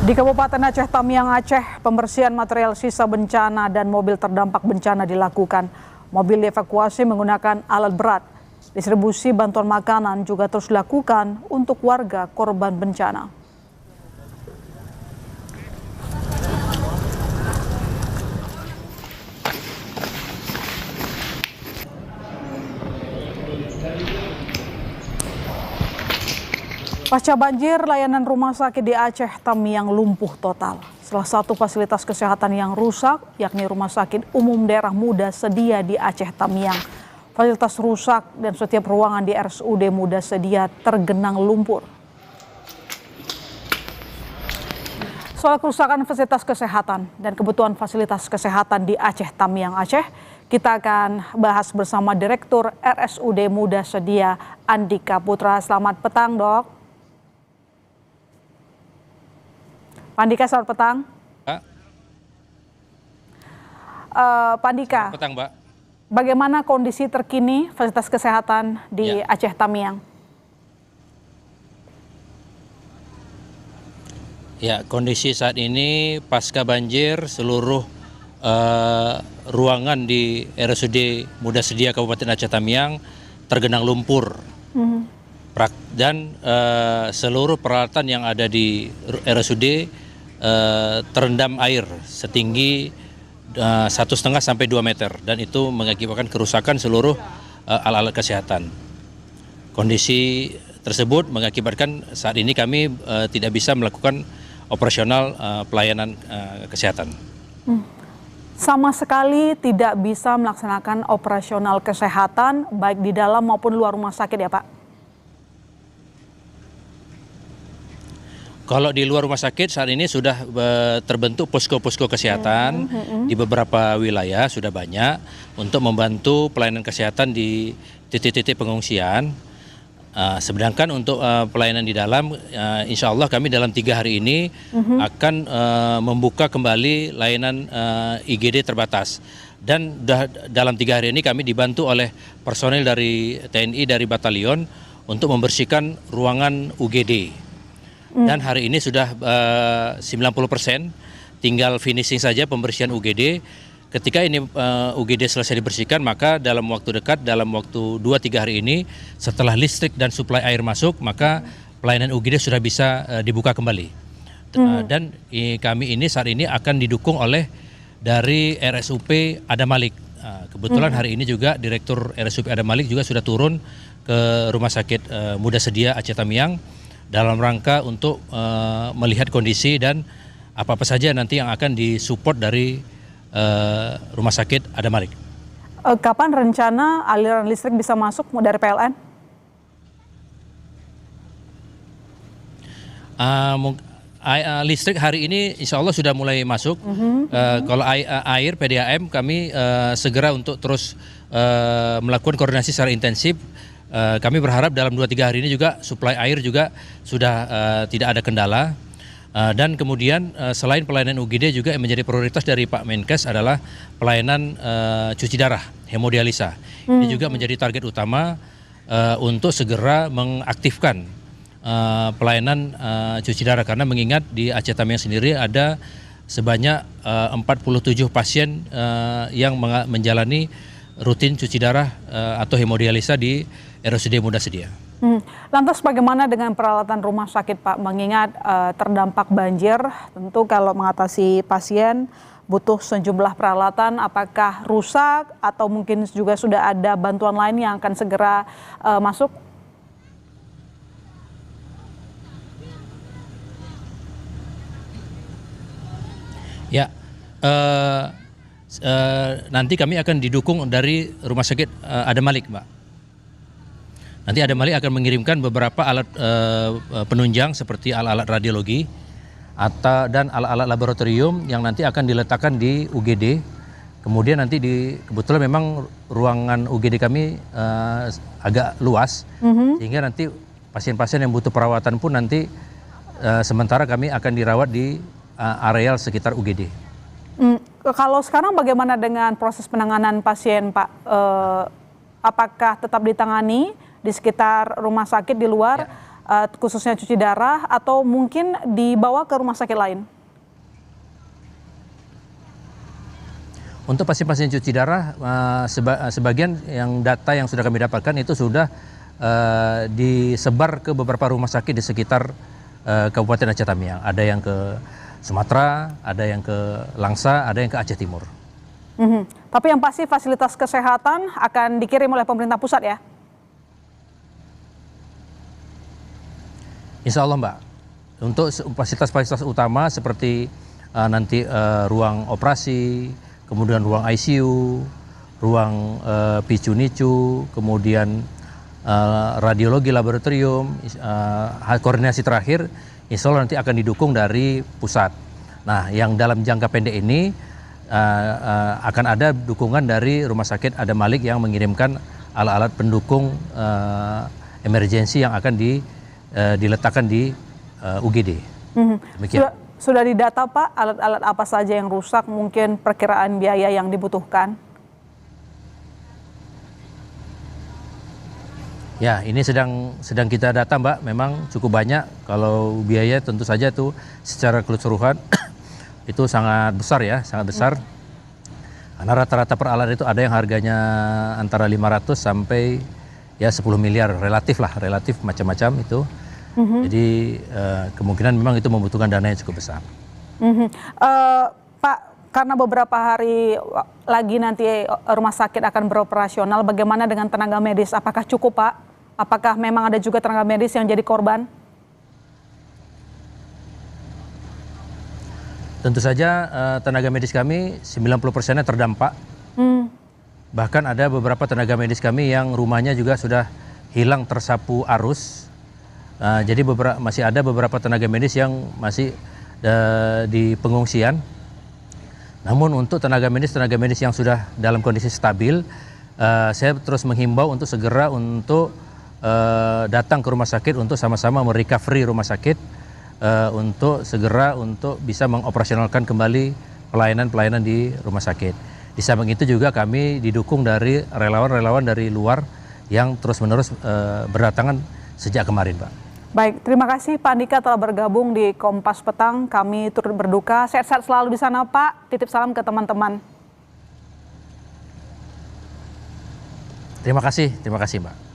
Di Kabupaten Aceh Tamiang, Aceh, pembersihan material sisa bencana dan mobil terdampak bencana dilakukan. Mobil dievakuasi menggunakan alat berat. Distribusi bantuan makanan juga terus dilakukan untuk warga korban bencana. Pasca banjir, layanan rumah sakit di Aceh Tamiang lumpuh total. Salah satu fasilitas kesehatan yang rusak, yakni Rumah Sakit Umum Daerah Muda Sedia di Aceh Tamiang. Fasilitas rusak dan setiap ruangan di RSUD Muda Sedia tergenang lumpur. Soal kerusakan fasilitas kesehatan dan kebutuhan fasilitas kesehatan di Aceh Tamiang, Aceh, kita akan bahas bersama Direktur RSUD Muda Sedia, Andika Putra. Selamat petang, Dok. Pak Andika, selamat petang. Pak. Pak Andika, Selamat petang, Mbak. Bagaimana kondisi terkini fasilitas kesehatan di Aceh Tamiang? Ya, kondisi saat ini pasca banjir seluruh ruangan di RSUD Muda Sedia Kabupaten Aceh Tamiang tergenang lumpur. Dan seluruh peralatan yang ada di RSUD terendam air setinggi 1,5 sampai 2 meter dan itu mengakibatkan kerusakan seluruh alat-alat kesehatan. Kondisi tersebut mengakibatkan saat ini kami tidak bisa melakukan operasional pelayanan kesehatan. Sama sekali tidak bisa melaksanakan operasional kesehatan baik di dalam maupun luar rumah sakit ya, Pak? Kalau di luar rumah sakit saat ini sudah terbentuk posko-posko kesehatan di beberapa wilayah sudah banyak untuk membantu pelayanan kesehatan di titik-titik pengungsian. Sedangkan untuk pelayanan di dalam, insya Allah kami dalam 3 hari ini akan membuka kembali layanan IGD terbatas. Dan dalam 3 hari ini kami dibantu oleh personel dari TNI dari batalion untuk membersihkan ruangan UGD. Dan hari ini sudah 90%, tinggal finishing saja pembersihan UGD. Ketika ini UGD selesai dibersihkan, maka dalam waktu dekat, dalam waktu 2-3 hari ini, setelah listrik dan suplai air masuk, maka pelayanan UGD sudah bisa dibuka kembali. Dan kami ini saat ini akan didukung oleh dari RSUP Adam Malik. Kebetulan hari ini juga Direktur RSUP Adam Malik juga sudah turun ke Rumah Sakit Muda Sedia Aceh Tamiang dalam rangka untuk melihat kondisi dan apa-apa saja nanti yang akan disupport dari Rumah Sakit Adam Malik. Kapan rencana aliran listrik bisa masuk dari PLN? Listrik hari ini insya Allah sudah mulai masuk. Kalau air PDAM kami segera untuk terus melakukan koordinasi secara intensif. Kami berharap dalam 2-3 hari ini juga suplai air juga sudah tidak ada kendala. Dan kemudian selain pelayanan UGD juga yang menjadi prioritas dari Pak Menkes adalah pelayanan cuci darah, hemodialisa. Ini juga menjadi target utama untuk segera mengaktifkan pelayanan cuci darah. Karena mengingat di Aceh Tamiang sendiri ada sebanyak 47 pasien yang menjalani rutin cuci darah atau hemodialisa di RSUD Muda Sedia. Lantas bagaimana dengan peralatan rumah sakit, Pak? Mengingat terdampak banjir, tentu kalau mengatasi pasien butuh sejumlah peralatan, apakah rusak atau mungkin juga sudah ada bantuan lain yang akan segera masuk? Ya, nanti kami akan didukung dari Rumah Sakit Adam Malik, Mbak. Nanti Adam Malik akan mengirimkan beberapa alat penunjang seperti alat-alat radiologi dan alat-alat laboratorium yang nanti akan diletakkan di UGD. Kemudian nanti kebetulan memang ruangan UGD kami agak luas, sehingga nanti pasien-pasien yang butuh perawatan pun nanti sementara kami akan dirawat di areal sekitar UGD. Kalau sekarang bagaimana dengan proses penanganan pasien, Pak? Apakah tetap ditangani di sekitar rumah sakit di luar khususnya cuci darah, atau mungkin dibawa ke rumah sakit lain? Untuk pasien-pasien cuci darah, sebagian yang data yang sudah kami dapatkan itu sudah disebar ke beberapa rumah sakit di sekitar Kabupaten Aceh Tamiang. Ada yang ke Sumatera, ada yang ke Langsa, ada yang ke Aceh Timur. Tapi yang pasti fasilitas kesehatan akan dikirim oleh pemerintah pusat ya? Insya Allah Mbak, untuk fasilitas-fasilitas utama seperti nanti ruang operasi, kemudian ruang ICU, ruang PICU-NICU, kemudian radiologi laboratorium, koordinasi terakhir, insya Allah nanti akan didukung dari pusat. Nah, yang dalam jangka pendek ini akan ada dukungan dari Rumah Sakit Adam Malik yang mengirimkan alat-alat pendukung emergensi yang akan diletakkan di UGD. Demikian. Sudah didata Pak, alat-alat apa saja yang rusak, mungkin perkiraan biaya yang dibutuhkan? Ya, ini sedang kita data Mbak, memang cukup banyak. Kalau biaya tentu saja itu secara keseluruhan itu sangat besar ya, sangat besar. Karena rata-rata per alat itu ada yang harganya antara 500 sampai ya 10 miliar, relatif macam-macam itu. Jadi kemungkinan memang itu membutuhkan dana yang cukup besar. Pak, karena beberapa hari lagi nanti rumah sakit akan beroperasional, bagaimana dengan tenaga medis? Apakah cukup Pak? Apakah memang ada juga tenaga medis yang jadi korban? Tentu saja tenaga medis kami 90%-nya terdampak. Bahkan ada beberapa tenaga medis kami yang rumahnya juga sudah hilang tersapu arus. Jadi masih ada beberapa tenaga medis yang masih di pengungsian. Namun untuk tenaga medis yang sudah dalam kondisi stabil, saya terus menghimbau untuk segera untuk datang ke rumah sakit untuk sama-sama merecovery rumah sakit untuk segera untuk bisa mengoperasionalkan kembali pelayanan-pelayanan di rumah sakit. Di samping itu juga kami didukung dari relawan-relawan dari luar yang terus-menerus berdatangan sejak kemarin, Pak. Baik, terima kasih Pak Andika telah bergabung di Kompas Petang. Kami turut berduka. Sehat-sehat selalu di sana Pak. Titip salam ke teman-teman. Terima kasih Mbak.